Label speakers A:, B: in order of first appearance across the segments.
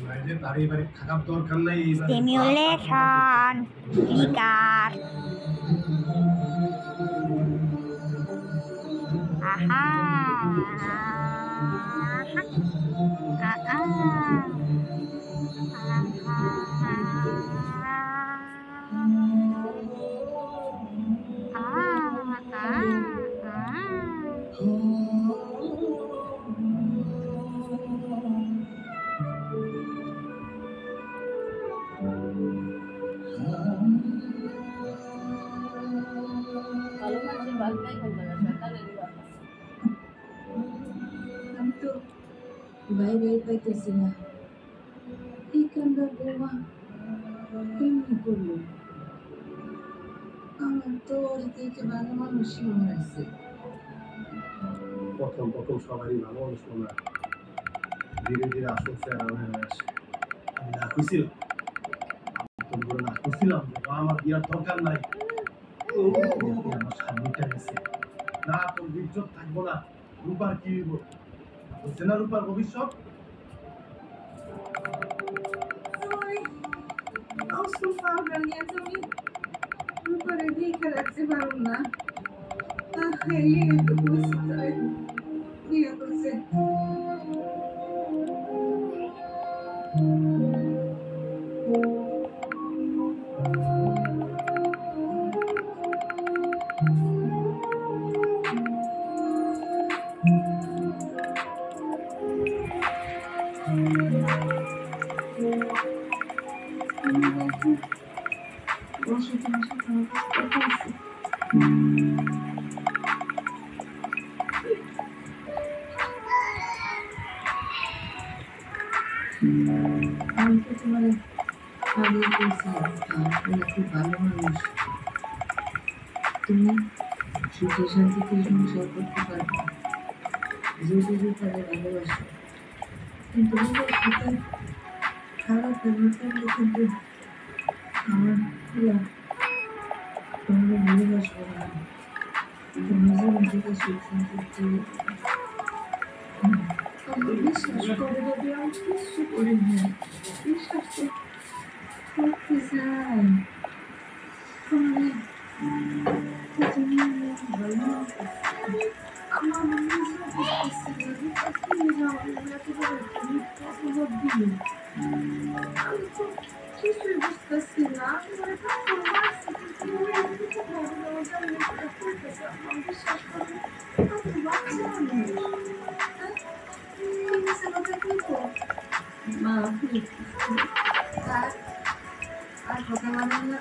A: বাইরে বাড়ি বাড়ি থাকার দরকার নাই।
B: Stimulation clicker. আহা
C: আমি তো বাইরে পাইতেছি না। এই কান্ডা বোমা কেমনি করলো? আমার তো ওর থেকে ভালো মানুষই মনে হয়েছে।
A: প্রথম প্রথম সবারই ভালো মানুষ মনে হয়, ধীরে ধীরে আসল চেহারা হয়ে আসে। আমি না খুঁজছিলাম, তোমরা না খুঁজছিলাম যে আমার বিয়ার দরকার নাই। আমার স্বামীটা গেছে না, তোর ইজ্জত থাকবো না। রূপার কি হইব? বুঝছে না রূপার ভবিষ্যৎ?
C: রূপারে দেখে রাখতে পারব না। বিয়ে করছে। আমি তো তোমার আগে বলছিলাম তুমি খুব ভালো মানুষ, তুমি সুখে শান্তিতে সংসার করতে পারবে যদি তাদের ভালোবাসো। কিন্তু খারাপ ব্যাপারটা কিন্তু আমার তোমাকে ভালোবাসবো না। তোমার জীবন থেকে সুখ সম্পত্তি বিশ্বাস করে যদি আমি কিছু করি না, বিশ্বাস করতে চাই তোমার আমার মনে আমি তো কিছুই বুঝতেছি না। বিশ্বাস করি মা আর কথা মানে না।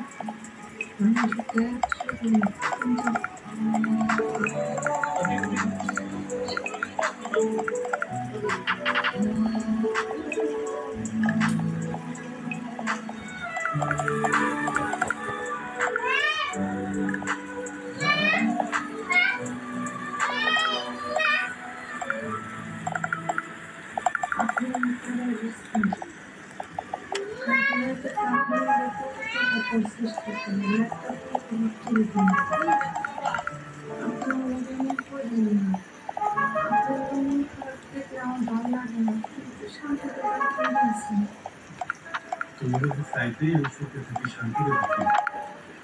A: তুমি যদি চাইতে সুখে থেকে শান্তি রাখতে,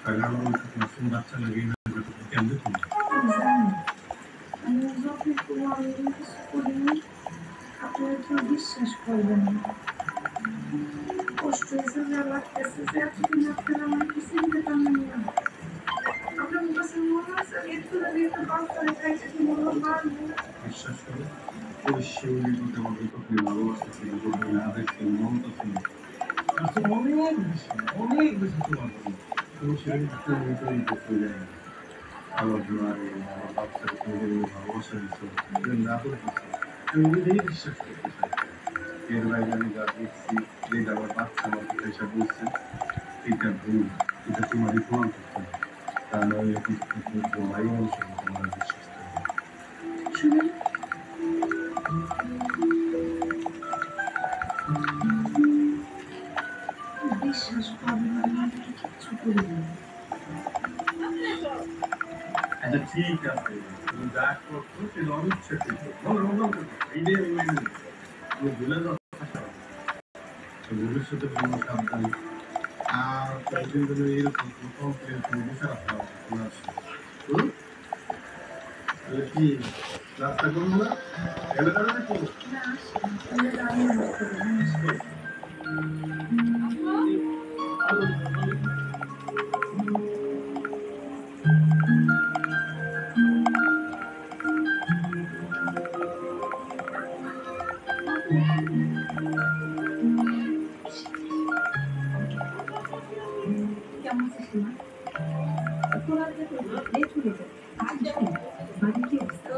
A: তাহলে আমার মাসুম বাচ্চা লাগে না, কেমনে তুমি
C: বিশ্বাস করবেন না। কষ্ট হয়েছে যা লাগতেছে যে এতদিন আপনারা আমার কিছু দিতে পারেন না। আপনার কাছে মনে আছে একটু আগে একটা বাচ্চারে খাইতে
A: বিশ্বাস করো, ওই শিউলি বলতে আমার বিপক্ষে ভালোবাসা ছিল, আবেগ ছিল, মমতা ছিল, অনেক বেশি তোমার তুমি সেখানে তৈরি করতে যায় না। আমার জোয়ারে আমার বাচ্চাকে তুমি ভালোবাসা দিচ্ছ, না করে দিচ্ছ, তুমি নিজেই বিশ্বাস করতে চাই। এর বাইরে আমি যা দেখছি, যে আমার বাচ্চা আমার কথা এসব বলছে, এটা ভুল, এটা তোমারই প্রমাণ করতে হবে। তা নয় তোমারই অংশ তোমার বিশ্বাস করবে।
C: শুনে বিশ্বাস করবে না, কিচ্ছু করবে না।
A: আচ্ছা ঠিক আছে, তুমি যা করছো সেটা অনিচ্ছা করছো, এইটাই আমি মেনে নিচ্ছি। তুমি ভুলে যাও। তো ভবিষ্যতের জন্য সাবধান। আর কয়েকদিন ধরে এরকম কমপ্লেন তুমি বসে রাখতে হবে তোমার হুম? তাহলে কি রাস্তা করবো না? এলে তাহলে দেখো
C: না আসে আমরা দাঁড়িয়ে আসতে হবে কেমন আছিস মা? তোর আজকে তো লেট হয়ে যাবে আসিস না বাড়ি কি অবস্থা?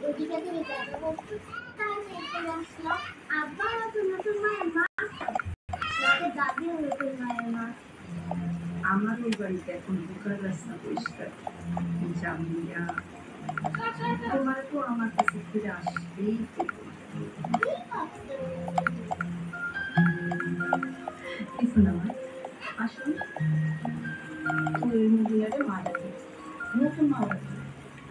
D: ওদিকে তুমি যাবো তাহলে চলে আসলো আবার নতুন মায়ের মা নাকি দাদি নতুন মায়ের মা
C: আমার ওই বাড়িতে এখন ঢোকার রাস্তা পরিষ্কার জামিয়া তোমার তো আমার কাছে ফিরে আসবেই কিছু না মা আসুন ওই মহিলারে মা ডাকবে নতুন মা ডাকবে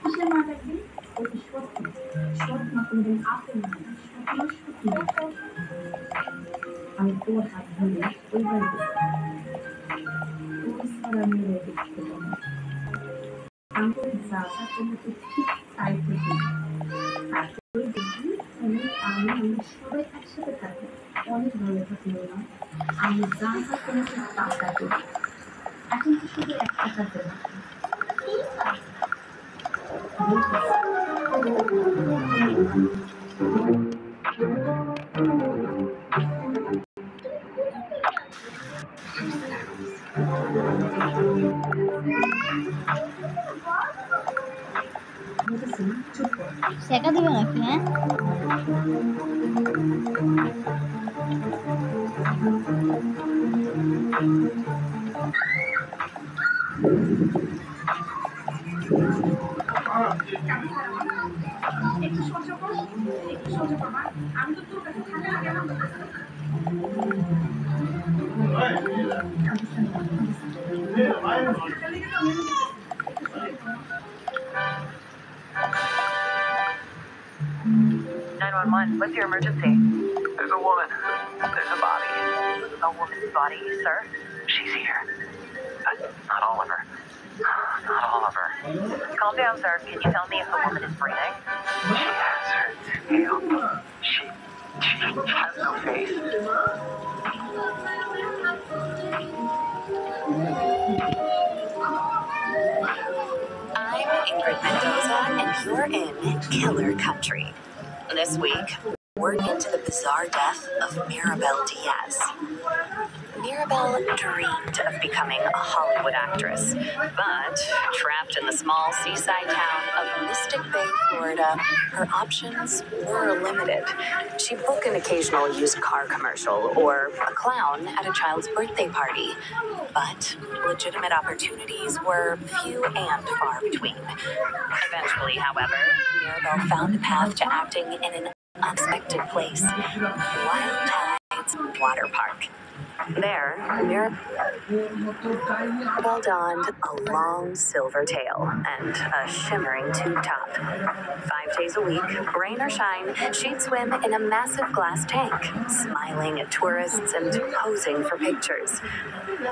C: কিসের মা ডাকবে ওই সৎ মা কোনদিন আপন মা না সৎ মা আমি তোর হাত ধরে ওই বাড়িতে তোর সারা মেরে দেখতে পাবো আমি তোর যা যা করবো তুই ঠিক তাই করবি তারপরে দেখবি তুমি আমি সবাই একসাথে থাকবো অনেক ভালো থাকলো না আমি যা যা করবো তুই তা তা করবি এখন তো শুধু একটা কাজে রাখবো বুঝেছি না চুপ কর
B: সেটা দিবে নাকি হ্যাঁ?
C: একটু সহ্য কর মা আমি তো তোর কাছে থাকা কেন
E: What's your emergency?
F: There's a woman. There's a body.
E: A woman's body, sir?
F: She's here. Not all of her. Not all of her.
E: Calm down, sir. Can you tell me if the woman is breathing?
F: She has her tail. She has no face.
G: I'm Ingrid Mendoza, and you're in Killer Country. This week, we're into the bizarre death of Mirabel Diaz. Mirabel dreamed of becoming a Hollywood actress, but trapped in the small seaside town of Mystic Bay, Florida, her options were limited. She'd book an occasional used car commercial or a clown at a child's birthday party, but legitimate opportunities were few and far between. Eventually, however, Mirabel found a path to acting in an unexpected place, Wild Tides Water Park. There, Mirabel donned a long silver tail and a shimmering tube top. 5 days a week, rain or shine, she'd swim in a massive glass tank, smiling at tourists and posing for pictures.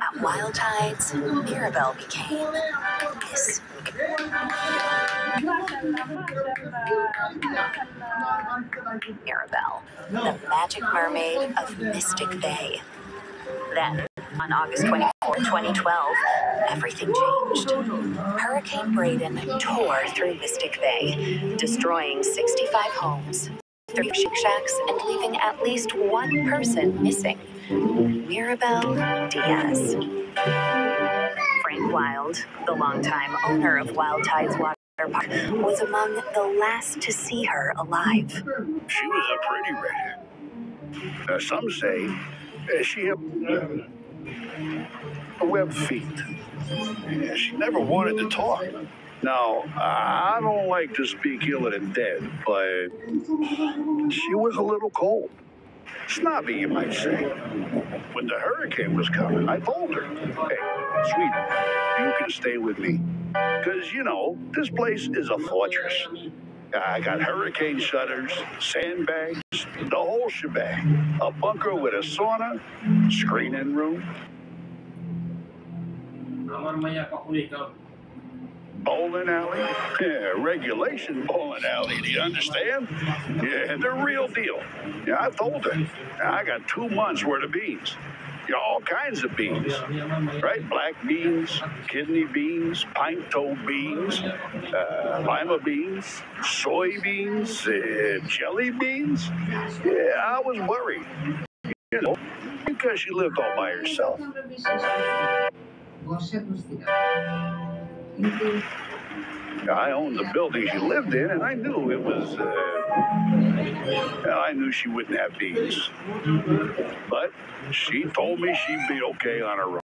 G: At Wild Tides, Mirabel became Miss Mirabel, the magic mermaid of Mystic Bay. Then, on August 24, 2012, everything changed. Hurricane Braden tore through Mystic Bay, destroying 65 homes, 3 chic shacks, and leaving at least one person missing, Mirabel Diaz. Frank Wild, the longtime owner of Wild Tides Water Park, was among the last to see her alive.
H: She was a pretty redhead. Some say she had a web feet. She never wanted to talk. Now, I don't like to speak ill of the dead, but she was a little cold. Snobby, you might say. When the hurricane was coming, I told her, hey, sweetie, you can stay with me. Because, you know, this place is a fortress. I got hurricane shutters, sandbags, the whole shebang. A bunker with a sauna, screening room, bowling alley. Yeah, regulation bowling alley, do you understand? Yeah, the real deal. Yeah, I told her. I got 2 months worth of beans. Yeah, all kinds of beans, right? Black beans, kidney beans, pine-toed beans, lima beans, soybeans, jelly beans. Yeah, I was worried, you know, because she lived all by herself.
C: আমরা বিশ্বাস করি বর্ষা করছিলাম কিন্তু
H: I owned the building she lived in, and I knew it was, I knew she wouldn't have beans. But she told me she'd be okay on her own.